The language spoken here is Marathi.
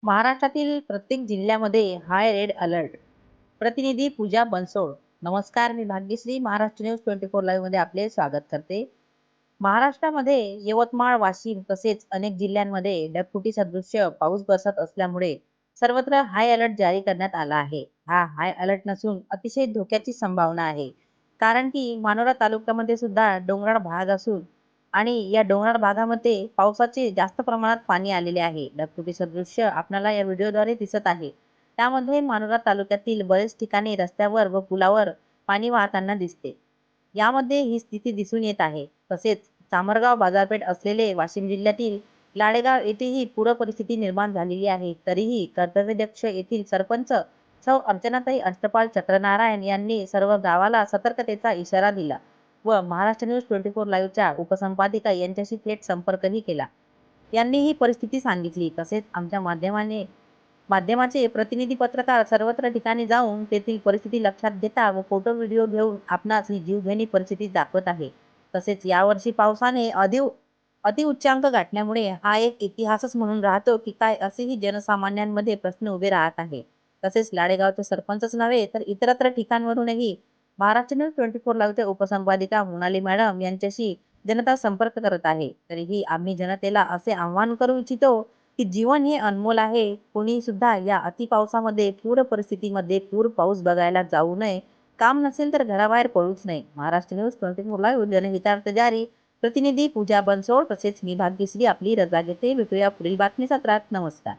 महाराष्ट्रातील प्रत्येक जिल्ह्यामध्ये हाय रेड अलर्ट. प्रतिनिधी पूजा बनसोड. नमस्कार, मी भाग्यश्री. महाराष्ट्र न्यूज 24 लाईव्ह मध्ये आपले स्वागत करते. महाराष्ट्रामध्ये यवतमाळ, वाशिम तसेच अनेक जिल्ह्यांमध्ये ढगफुटी सदृश्य पाऊस बरसत असल्यामुळे सर्वत्र हाय अलर्ट जारी करण्यात आला आहे. हा हाय अलर्ट नसून अतिशय धोक्याची संभावना आहे. कारण की मानोरा तालुक्यामध्ये सुद्धा डोंगराळ भाग असून आणि या डोंगराळ भागामध्ये पावसाचे जास्त प्रमाणात पाणी आलेले आहे. ढगफुटी सदृश्य आपल्याला या व्हिडिओद्वारे दिसत आहे. त्यामध्ये मानोरा तालुक्यातील बरेच ठिकाणी रस्त्यावर व पुलावर पाणी वाहताना दिसते. यामध्ये ही स्थिती दिसून येत आहे. तसेच चामरगाव बाजारपेठ असलेले वाशिम जिल्ह्यातील लाडेगाव येथेही पूर परिस्थिती निर्माण झालेली आहे. तरीही कर्तव्यदक्ष येथील सरपंच सौ अर्चनाताई अष्टपाल चक्रनारायण यांनी सर्व गावाला सतर्कतेचा इशारा दिला व महाराष्ट्र न्यूज 24 लाईव्हच्या उपसंपादिका यांच्याशी थेट संपर्कही केला. यांनी ही परिस्थिती सांगितली. तसेच आमच्या माध्यमाचे प्रतिनिधी पत्रकार सर्वत्र ठिकाणी जाऊन तेथील परिस्थिती लक्षात घेता व फोटो व्हिडिओ घेऊन आपणास ही जीवघेणी परिस्थिती दाखवत आहे. तसेच यावर्षी पावसाने अति उच्चांक गाठल्यामुळे हा एक इतिहासच म्हणून राहतो की काय, असेही जनसामान्यांमध्ये प्रश्न उभे राहत आहे. तसेच लाडेगावचे सरपंचच नव्हे तर इतरत्र ठिकाणवरूनही महाराष्ट्र न्यूज 24 लाईव्हच्या उपसंपादिका मोनाली मॅडम यांच्याशी जनता संपर्क करत आहे. तरीही आम्ही जनतेला असे आवाहन करू इच्छितो की जीवन हे अनमोल आहे. कोणी सुद्धा या अति पावसामध्ये, पूर परिस्थितीमध्ये पूर पाऊस बघायला जाऊ नये. काम नसेल तर घराबाहेर पडूच नये. महाराष्ट्र न्यूज 24 लाईव्ह जनहितार्थ जारी. प्रतिनिधी पूजा बनसोड तसेच मी भाग्यश्री आपली रजा घेते. भेटूया पुढील बातमी सत्रात. नमस्कार.